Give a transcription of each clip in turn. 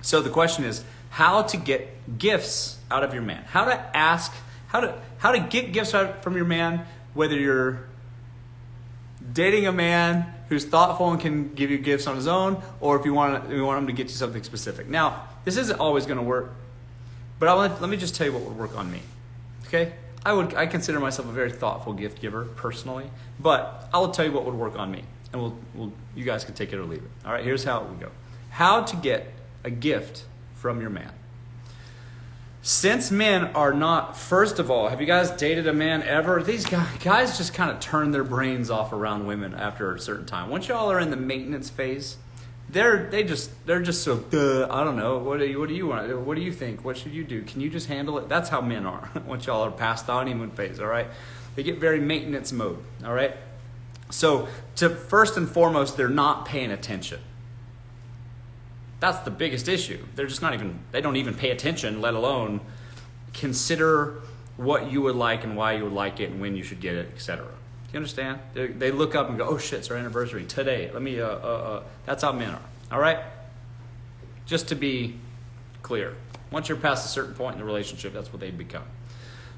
So the question is how to get gifts out of your man. How to get gifts out from your man, whether you're dating a man who's thoughtful and can give you gifts on his own, or if you want him to get you something specific. Now, this isn't always going to work, but let me just tell you what would work on me. Okay? I consider myself a very thoughtful gift giver personally, but I will tell you what would work on me, and you guys can take it or leave it. All right, here's how it would go. How to get a gift from your man. Since men are not, first of all, have you guys dated a man ever? These guys just kind of turn their brains off around women after a certain time. Once y'all are in the maintenance phase, they're just so, I don't know, what do you want? What do you think? What should you do? Can you just handle it? That's how men are once y'all are past the honeymoon phase, all right? They get very maintenance mode, all right? So first and foremost, they're not paying attention. That's the biggest issue. They don't even pay attention, let alone consider what you would like and why you would like it and when you should get it, etc. Do you understand? They look up and go, oh shit, it's our anniversary today. That's how men are, all right? Just to be clear. Once you're past a certain point in the relationship, that's what they become.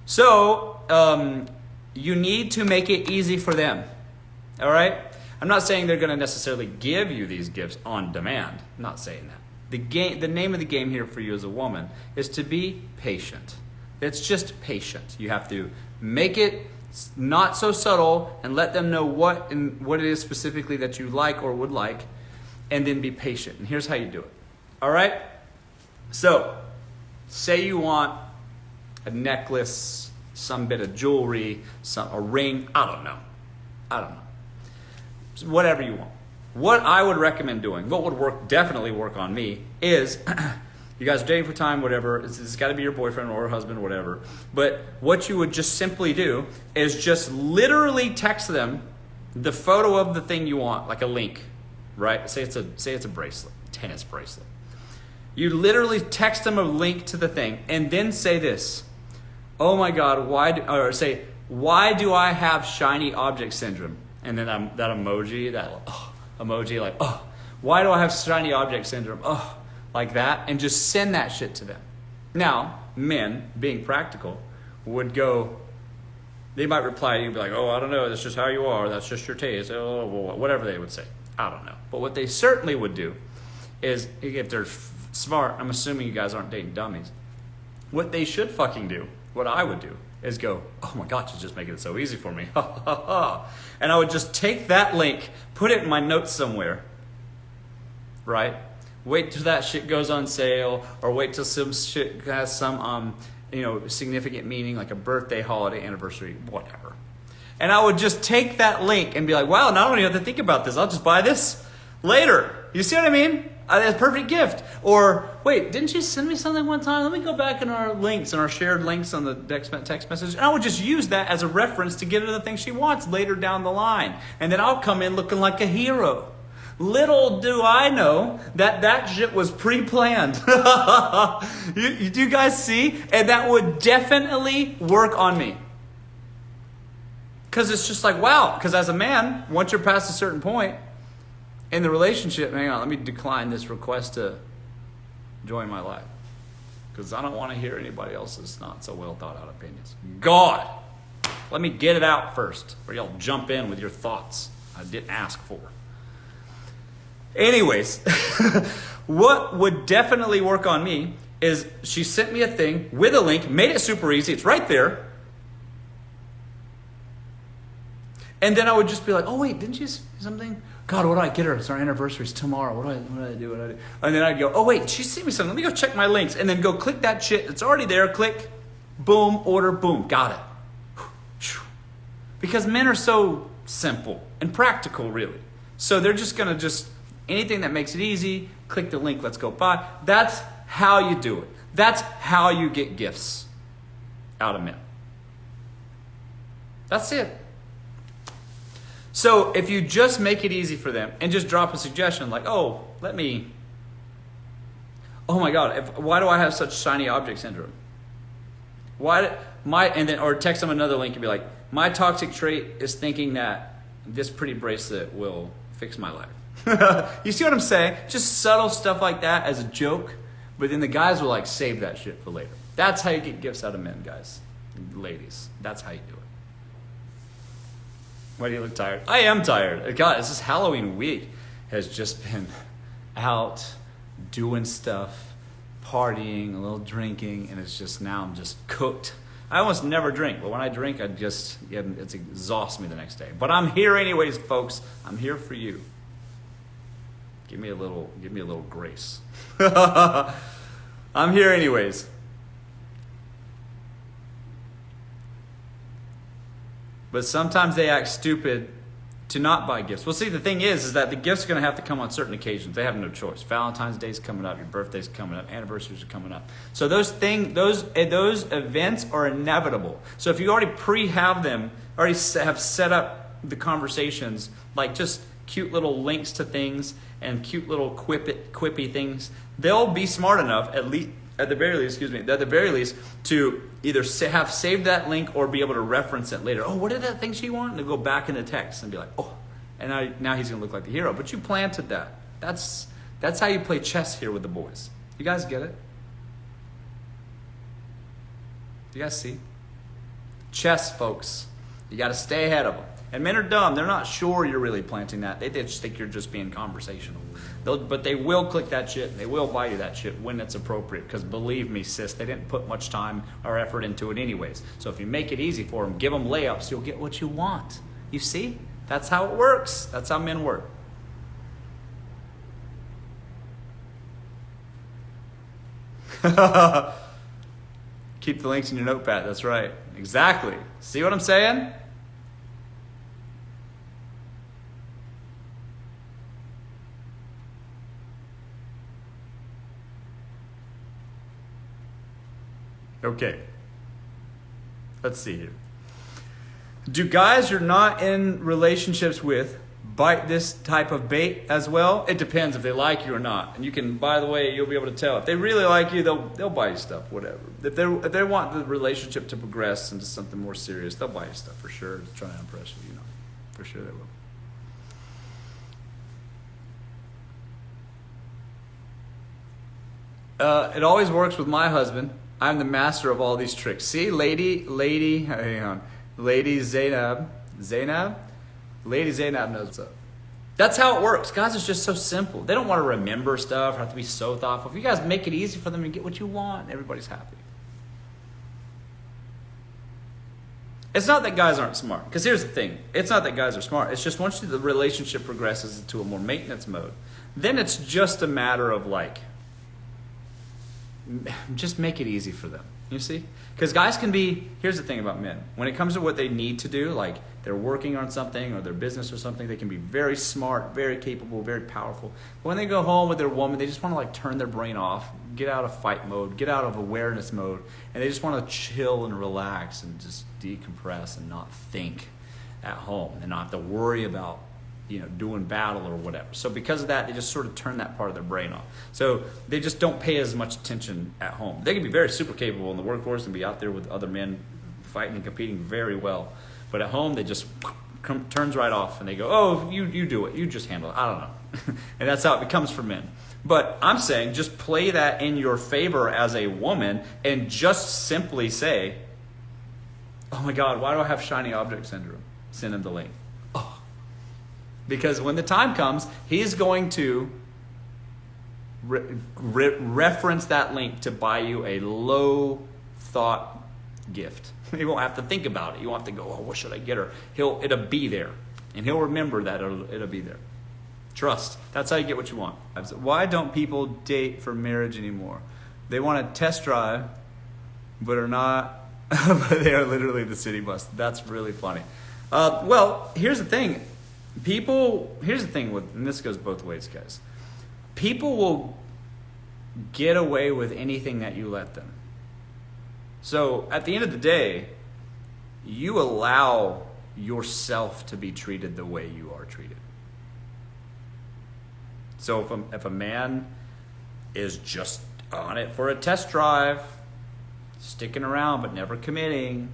So, you need to make it easy for them, all right? I'm not saying they're going to necessarily give you these gifts on demand. I'm not saying that. The name of the game here for you as a woman is to be patient. It's just patient. You have to make it not so subtle and let them know what it is specifically that you like or would like, and then be patient. And here's how you do it. All right? So, say you want a necklace, some bit of jewelry, a ring, I don't know. Whatever you want. What I would recommend doing, what would definitely work on me, is you guys are dating for time, whatever. It's got to be your boyfriend or husband or whatever. But what you would just simply do is just literally text them the photo of the thing you want, like a link, right? Say it's a bracelet, tennis bracelet. You literally text them a link to the thing and then say this: oh my God, why do I have shiny object syndrome? And then that emoji, why do I have shiny object syndrome? Oh, like that, and just send that shit to them. Now, men, being practical, would go, they might reply to you and be like, oh, I don't know, that's just how you are, that's just your taste, oh, whatever they would say. I don't know. But what they certainly would do is, if they're smart, I'm assuming you guys aren't dating dummies, what they should fucking do, what I would do, is go, oh my God, you're just making it so easy for me. And I would just take that link, put it in my notes somewhere, right? Wait till that shit goes on sale, or wait till some shit has some significant meaning, like a birthday, holiday, anniversary, whatever. And I would just take that link and be like, wow, now I don't even have to think about this. I'll just buy this later. You see what I mean? It's a perfect gift. Or, wait, didn't you send me something one time? Let me go back in our links and our shared links on the text message. And I would just use that as a reference to get her the thing she wants later down the line. And then I'll come in looking like a hero. Little do I know that shit was pre-planned. Do you guys see? And that would definitely work on me. Because it's just like, wow. Because as a man, once you're past a certain point in the relationship, hang on, let me decline this request to join my life. Because I don't want to hear anybody else's not so well thought out opinions. God, let me get it out first, or y'all jump in with your thoughts I didn't ask for. Anyways, what would definitely work on me is she sent me a thing with a link, made it super easy, it's right there. And then I would just be like, oh wait, didn't you say something? God, what do I get her? It's our anniversary, it's tomorrow. What do I do? And then I'd go, oh wait, she sent me something. Let me go check my links. And then go click that shit. It's already there. Click, boom, order, boom. Got it. Because men are so simple and practical, really. So they're just going to anything that makes it easy, click the link, let's go buy. That's how you do it. That's how you get gifts out of men. That's it. So if you just make it easy for them and just drop a suggestion like, oh my God, why do I have such shiny object syndrome? Or text them another link and be like, my toxic trait is thinking that this pretty bracelet will fix my life. You see what I'm saying? Just subtle stuff like that as a joke But then the guys will like save that shit for later. That's how you get gifts out of men, guys. Ladies, that's how you do it. Why do you look tired? I am tired. God, it's this Halloween week has just been out doing stuff, partying, a little drinking, and it's just now I'm just cooked. I almost never drink, but when I drink, it exhausts me the next day. But I'm here anyways, folks. I'm here for you. Give me a little grace. I'm here anyways. But sometimes they act stupid to not buy gifts. Well, see, the thing is that the gifts are going to have to come on certain occasions. They have no choice. Valentine's Day's coming up. Your birthday's coming up. Anniversaries are coming up. So those events are inevitable. So if you already have them, already have set up the conversations, like just cute little links to things and cute little quippy things, they'll be smart enough, at the very least, to either have saved that link or be able to reference it later. Oh, what did that thing she want? And to go back in the text and be like, oh, and now he's going to look like the hero. But you planted that. That's how you play chess here with the boys. You guys get it? You guys see? Chess, folks. You got to stay ahead of them. And men are dumb. They're not sure you're really planting that. They just think you're just being conversational. But they will click that shit. They will buy you that shit when it's appropriate. Because believe me, sis, they didn't put much time or effort into it anyways. So if you make it easy for them, give them layups, you'll get what you want. You see? That's how it works. That's how men work. Keep the links in your notepad. That's right. Exactly. See what I'm saying? Okay, let's see here. Do guys you're not in relationships with bite this type of bait as well? It depends if they like you or not. And you can, by the way, you'll be able to tell. If they really like you, they'll buy you stuff, whatever. If they want the relationship to progress into something more serious, they'll buy you stuff for sure to try and impress you, For sure they will. It always works with my husband. I'm the master of all these tricks. See, Lady Zainab knows what's up. That's how it works. Guys, it's just so simple. They don't want to remember stuff or have to be so thoughtful. If you guys make it easy for them and get what you want, everybody's happy. It's not that guys aren't smart. Because here's the thing. It's not that guys are smart. It's just once the relationship progresses into a more maintenance mode, then it's just a matter of just make it easy for them. You see? Because guys can be, here's the thing about men. When it comes to what they need to do, like they're working on something or their business or something, they can be very smart, very capable, very powerful. But when they go home with their woman, they just want to turn their brain off, get out of fight mode, get out of awareness mode, and they just want to chill and relax and just decompress and not think at home and not have to worry about doing battle or whatever. So because of that, they just sort of turn that part of their brain off. So they just don't pay as much attention at home. They can be very super capable in the workforce and be out there with other men fighting and competing very well. But at home, they just turns right off and they go, oh, you do it. You just handle it. I don't know. And that's how it becomes for men. But I'm saying just play that in your favor as a woman and just simply say, oh my God, why do I have shiny object syndrome? Send him the link. Because when the time comes, he's going to reference that link to buy you a low-thought gift. You won't have to think about it. You won't have to go, oh, what should I get her? It'll be there. And he'll remember that it'll be there. Trust. That's how you get what you want. Why don't people date for marriage anymore? They want to test drive, but are not. But they are literally the city bus. That's really funny. Well, here's the thing. Here's the thing and this goes both ways, guys. People will get away with anything that you let them. So at the end of the day, you allow yourself to be treated the way you are treated. So if a man is just on it for a test drive, sticking around but never committing,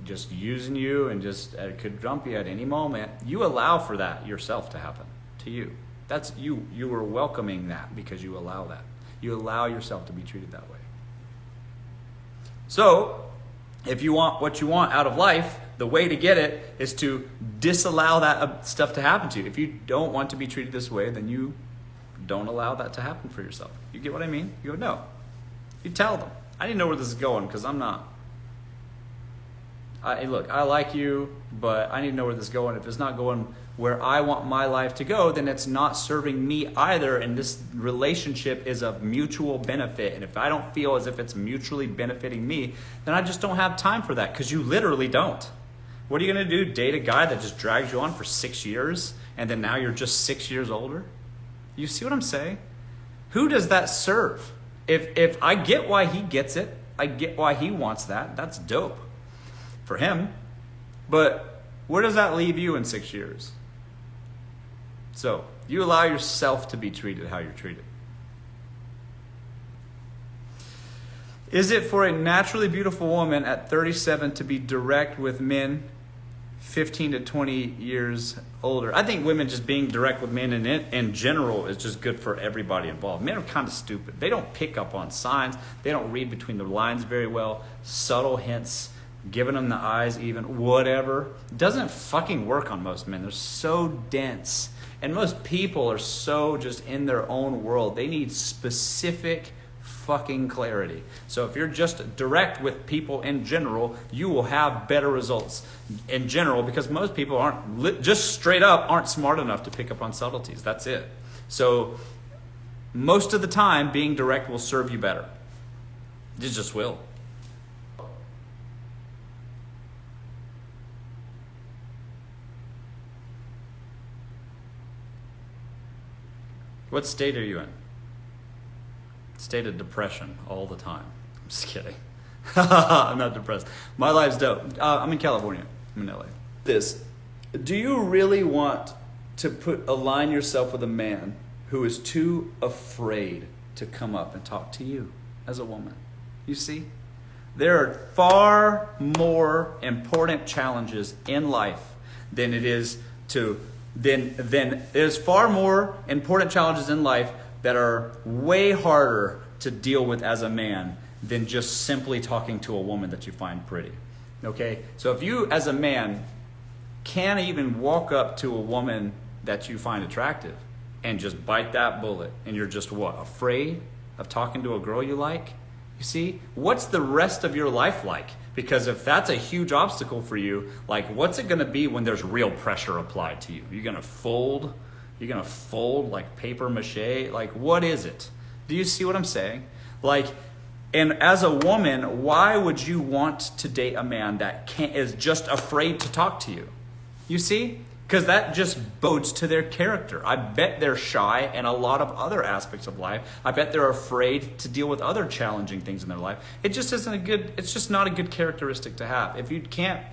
just using you and just could dump you at any moment, you allow for that yourself to happen to you. That's you are welcoming that because you allow that. You allow yourself to be treated that way. So, if you want what you want out of life, the way to get it is to disallow that stuff to happen to you. If you don't want to be treated this way, then you don't allow that to happen for yourself. You get what I mean? You go, no. You tell them. I didn't know where this is going because I'm not. Look, I like you, but I need to know where this is going. If it's not going where I want my life to go, then it's not serving me either. And this relationship is of mutual benefit. And if I don't feel as if it's mutually benefiting me, then I just don't have time for that, because you literally don't. What are you going to do? Date a guy that just drags you on for 6 years and then now you're just 6 years older? You see what I'm saying? Who does that serve? If I get why he gets it, I get why he wants that. That's dope for him. But where does that leave you in 6 years? So you allow yourself to be treated how you're treated. Is it for a naturally beautiful woman at 37 to be direct with men 15 to 20 years older? I think women just being direct with men in general is just good for everybody involved. Men are kind of stupid. They don't pick up on signs. They don't read between the lines very well. Subtle hints, giving them the eyes even, whatever. Doesn't fucking work on most men. They're so dense. And most people are so just in their own world. They need specific fucking clarity. So if you're just direct with people in general, you will have better results in general, because most people aren't just straight up aren't smart enough to pick up on subtleties. That's it. So most of the time, being direct will serve you better. It just will. What state are you in? State of depression all the time. I'm just kidding. I'm not depressed. My life's dope. I'm in California. I'm in LA. Do you really want to align yourself with a man who is too afraid to come up and talk to you as a woman? You see? There are far more important challenges in life than it is to there's far more important challenges in life that are way harder to deal with as a man than just simply talking to a woman that you find pretty. Okay? So if you as a man can't even walk up to a woman that you find attractive and just bite that bullet, and you're just what? Afraid of talking to a girl you like? You see? What's the rest of your life like? Because if that's a huge obstacle for you, like, what's it going to be when there's real pressure applied to you? You're going to fold? You're going to fold like paper mache? Like, what is it? Do you see what I'm saying? Like, and as a woman, why would you want to date a man that is just afraid to talk to you? You see? Because that just bodes to their character. I bet they're shy in a lot of other aspects of life. I bet they're afraid to deal with other challenging things in their life. It just isn't it's just not a good characteristic to have. If you can't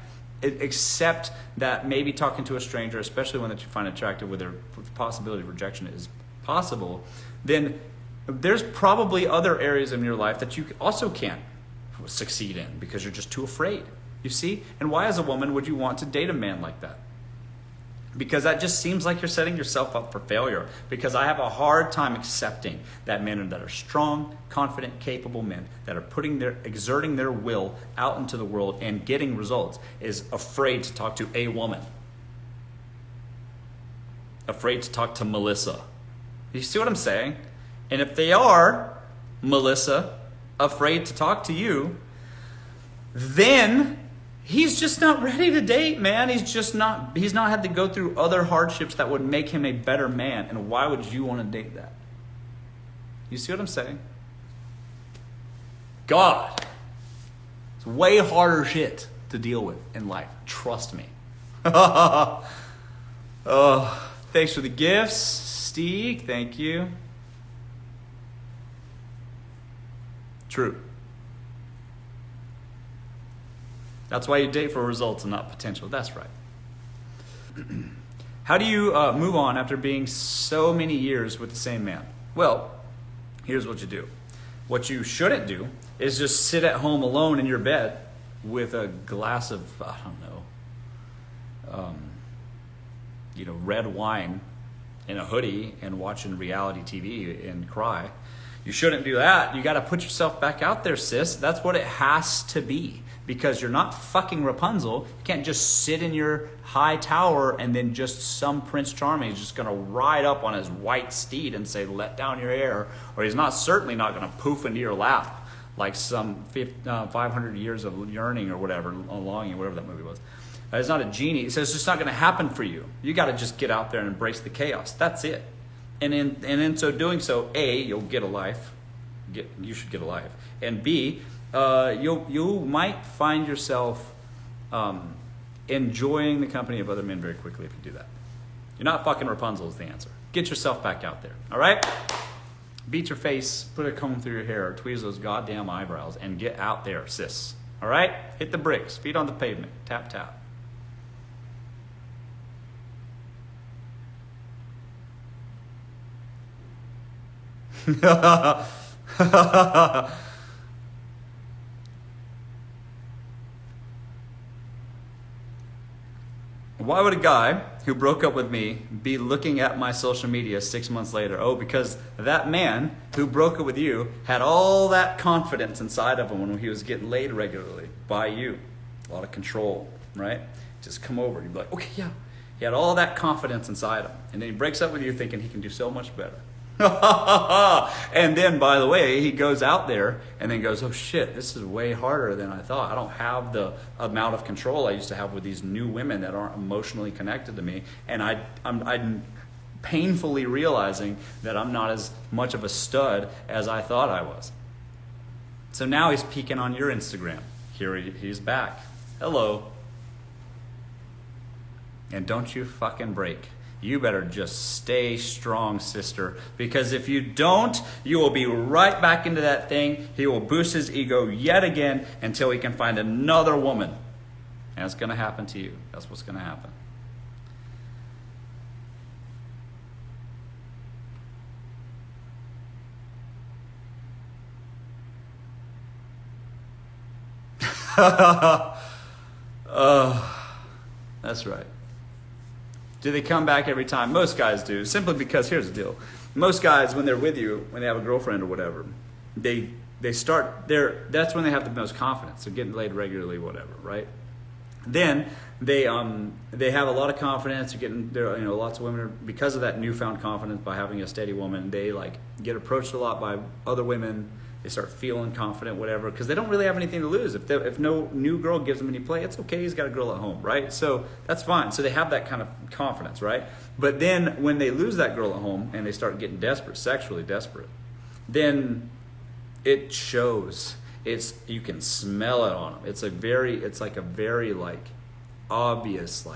accept that maybe talking to a stranger, especially one that you find attractive with the possibility of rejection is possible, then there's probably other areas in your life that you also can't succeed in because you're just too afraid. You see? And why as a woman would you want to date a man like that? Because that just seems like you're setting yourself up for failure. Because I have a hard time accepting that men that are strong, confident, capable men that are exerting their will out into the world and getting results is afraid to talk to a woman. Afraid to talk to Melissa. You see what I'm saying? And if they are, Melissa, afraid to talk to you, then he's just not ready to date, man. He's not had to go through other hardships that would make him a better man. And why would you want to date that? You see what I'm saying? God, it's way harder shit to deal with in life. Trust me. Oh, thanks for the gifts, Steve. Thank you. True. That's why you date for results and not potential. That's right. How do you move on after being so many years with the same man? Well, here's what you do. What you shouldn't do is just sit at home alone in your bed with a glass of, red wine in a hoodie and watching reality TV and cry. You shouldn't do that. You got to put yourself back out there, sis. That's what it has to be. Because you're not fucking Rapunzel. You can't just sit in your high tower and then just some Prince Charming is just going to ride up on his white steed and say, let down your hair. Or he's certainly not going to poof into your lap like some 500 years of yearning or whatever, longing, whatever that movie was. It's not a genie. So it's just not going to happen for you. You got to just get out there and embrace the chaos. That's it. And in so doing so, A, you'll get a life. You should get a life. And B, you might find yourself enjoying the company of other men very quickly if you do that. You're not fucking Rapunzel is the answer. Get yourself back out there, all right? Beat your face, put a comb through your hair, tweeze those goddamn eyebrows, and get out there, sis. All right? Hit the bricks, feet on the pavement, tap, tap. Why would a guy who broke up with me be looking at my social media 6 months later? Oh, because that man who broke up with you had all that confidence inside of him when he was getting laid regularly by you. A lot of control, right? Just come over. You'd be like, okay, yeah. He had all that confidence inside him. And then he breaks up with you thinking he can do so much better. And then, by the way, he goes out there and then goes, oh shit, this is way harder than I thought. I don't have the amount of control I used to have with these new women that aren't emotionally connected to me. And I'm painfully realizing that I'm not as much of a stud as I thought I was. So now he's peeking on your Instagram. Here he's back. Hello. And don't you fucking break. You better just stay strong, sister. Because if you don't, you will be right back into that thing. He will boost his ego yet again until he can find another woman. And it's going to happen to you. That's what's going to happen. That's right. Do they come back every time? Most guys do. Simply because, here's the deal. Most guys, when they're with you, when they have a girlfriend or whatever, that's when they have the most confidence. They're getting laid regularly, whatever, right? Then they have a lot of confidence. They're getting lots of women because of that newfound confidence by having a steady woman. They get approached a lot by other women. They start feeling confident, whatever, because they don't really have anything to lose. If no new girl gives them any play, it's okay. He's got a girl at home, right? So that's fine. So they have that kind of confidence, right? But then when they lose that girl at home and they start getting desperate, sexually desperate, then it shows. You can smell it on them. It's a very obvious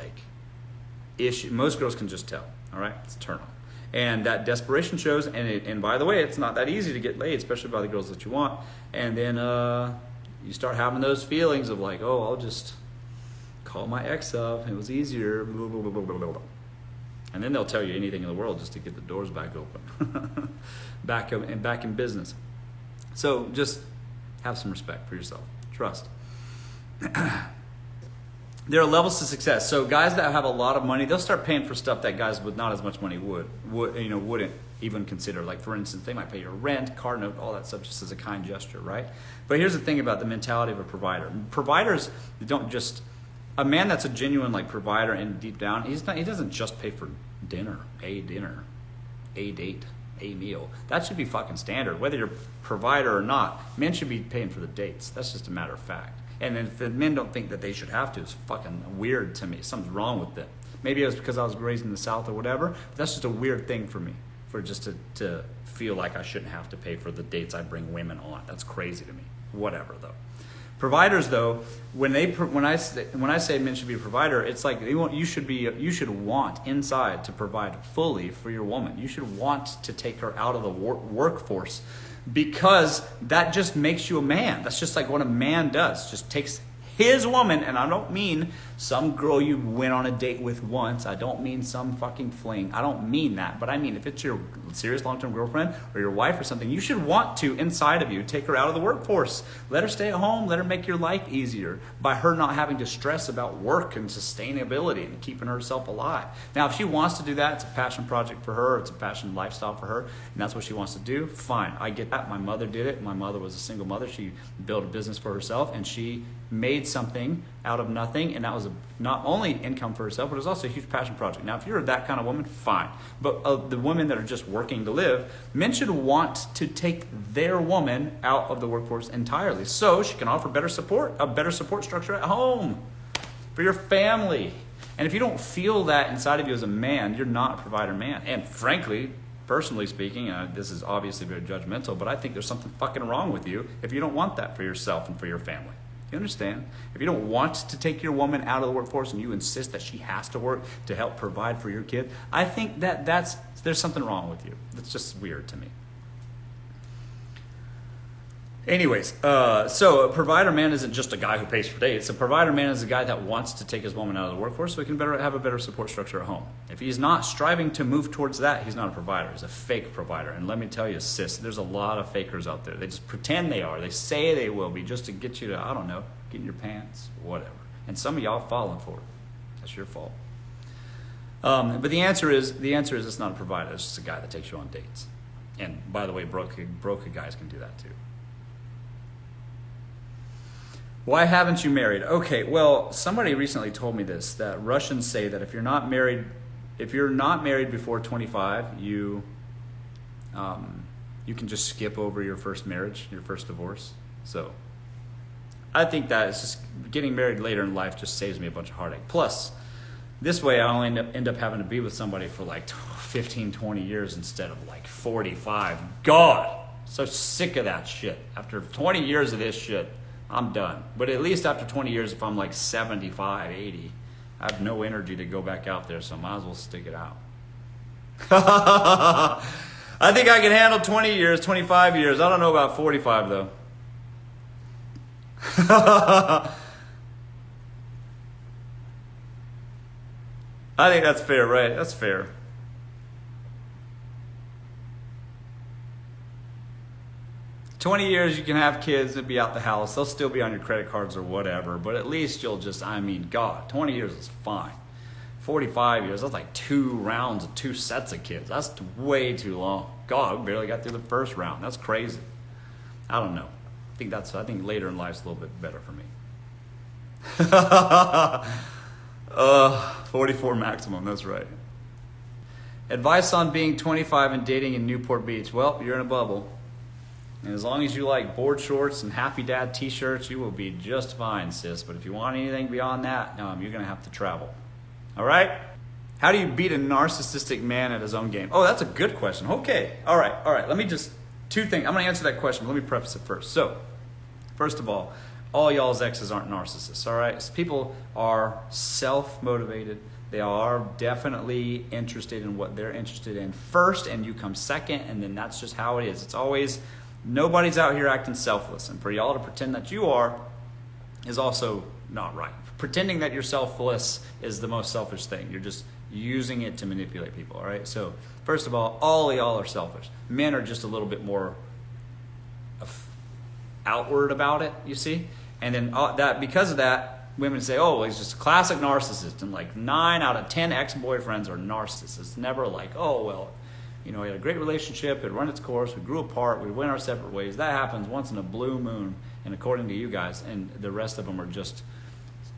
issue. Most girls can just tell. All right, it's a turn on. And that desperation shows, and by the way, it's not that easy to get laid, especially by the girls that you want. And then you start having those feelings of oh, I'll just call my ex up. It was easier. Blah, blah, blah, blah, blah. And then they'll tell you anything in the world just to get the doors back open, back in business. So just have some respect for yourself. Trust. There are levels to success. So guys that have a lot of money, they'll start paying for stuff that guys with not as much money wouldn't even consider. Like, for instance, they might pay your rent, car note, all that stuff just as a kind gesture, right? But here's the thing about the mentality of a provider. Providers don't just... A man that's a genuine provider and deep down, he doesn't just pay for dinner, a date, a meal. That should be fucking standard. Whether you're a provider or not, men should be paying for the dates. That's just a matter of fact. And if the men don't think that they should have to, it's fucking weird to me. Something's wrong with it. Maybe it was because I was raised in the South or whatever, but that's just a weird thing for me, for just to feel like I shouldn't have to pay for the dates I bring women on. That's crazy to me. Whatever, though. Providers, though, when I say men should be a provider, it's you should want inside to provide fully for your woman. You should want to take her out of the workforce, because that just makes you a man. That's just what a man does. Just takes his woman, and I don't mean some girl you went on a date with once. I don't mean some fucking fling. I don't mean that. But I mean, if it's your serious long-term girlfriend or your wife or something, you should want to, inside of you, take her out of the workforce. Let her stay at home. Let her make your life easier by her not having to stress about work and sustainability and keeping herself alive. Now, if she wants to do that, it's a passion project for her. It's a passion lifestyle for her, and that's what she wants to do. Fine. I get that. My mother did it. My mother was a single mother. She built a business for herself, and she made something out of nothing, and that was not only income for herself, but it was also a huge passion project. Now, if you're that kind of woman, fine. But the women that are just working to live, men should want to take their woman out of the workforce entirely so she can offer better support, a better support structure at home for your family. And if you don't feel that inside of you as a man, you're not a provider man. And frankly, personally speaking, this is obviously very judgmental, but I think there's something fucking wrong with you if you don't want that for yourself and for your family. You understand? If you don't want to take your woman out of the workforce and you insist that she has to work to help provide for your kid, I think there's something wrong with you. That's just weird to me. Anyways, so a provider man isn't just a guy who pays for dates. A provider man is a guy that wants to take his woman out of the workforce so he can have a better support structure at home. If he's not striving to move towards that, he's not a provider. He's a fake provider. And let me tell you, sis, there's a lot of fakers out there. They just pretend they are. They say they will be just to get you to, I don't know, get in your pants, whatever. And some of y'all falling for it. That's your fault. But the answer is it's not a provider. It's just a guy that takes you on dates. And by the way, broke guys can do that too. Why haven't you married? Okay, well, somebody recently told me this, that Russians say that if you're not married before 25, you can just skip over your first marriage, your first divorce. So I think that it's just getting married later in life just saves me a bunch of heartache. Plus, this way I only end up having to be with somebody for like 15, 20 years instead of like 45. God, so sick of that shit. After 20 years of this shit, I'm done. But at least after 20 years, if I'm like 75, 80, I have no energy to go back out there, so I might as well stick it out. I think I can handle 20 years, 25 years. I don't know about 45, though. I think that's fair, right? That's fair. 20 years you can have kids and be out the house. They'll still be on your credit cards or whatever, but at least you'll just, God, 20 years is fine. 45 years, that's like 2 rounds of 2 sets of kids. That's way too long. God, we barely got through the first round. That's crazy. I don't know. I think later in life's a little bit better for me. 44 maximum, that's right. Advice on being 25 and dating in Newport Beach. Well, you're in a bubble. And as long as you like board shorts and Happy Dad t-shirts, you will be just fine, sis. But if you want anything beyond that, you're going to have to travel. All right? How do you beat a narcissistic man at his own game? Oh, that's a good question. Okay. All right. Let me just, 2 things. I'm going to answer that question, but let me preface it first. So, first of all y'all's exes aren't narcissists, all right? So people are self-motivated. They are definitely interested in what they're interested in first, and you come second, and then that's just how it is. It's always... Nobody's out here acting selfless, and for y'all to pretend that you are is also not right. Pretending that you're selfless is the most selfish thing. You're just using it to manipulate people, all right? So first of all of y'all are selfish. Men are just a little bit more outward about it, you see? And then because of that, women say, oh, he's just a classic narcissist, and like 9 out of 10 ex-boyfriends are narcissists. It's never like, oh, well, we had a great relationship, it run its course, we grew apart, we went our separate ways. That happens once in a blue moon, and according to you guys, and the rest of them are just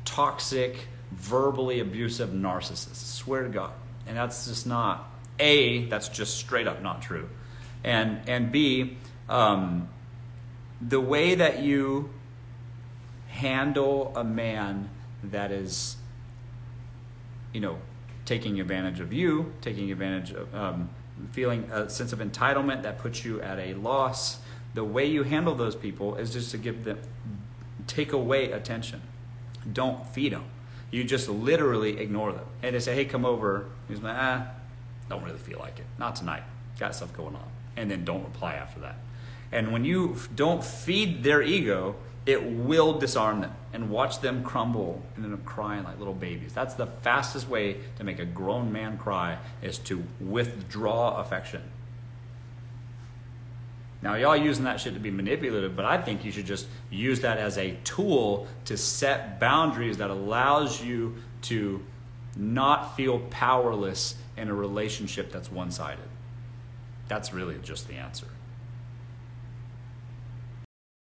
toxic, verbally abusive narcissists. I swear to God. And that's just not, A, that's just straight up not true. And B, the way that you handle a man that is, taking advantage of you, taking advantage of, feeling a sense of entitlement that puts you at a loss. The way you handle those people is just to take away attention. Don't feed them. You just literally ignore them. And they say, hey, come over. He's like, don't really feel like it. Not tonight. Got stuff going on. And then don't reply after that. And when you don't feed their ego, it will disarm them, and watch them crumble and end up crying like little babies. That's the fastest way to make a grown man cry, is to withdraw affection. Now, y'all using that shit to be manipulative, but I think you should just use that as a tool to set boundaries that allows you to not feel powerless in a relationship that's one-sided. That's really just the answer.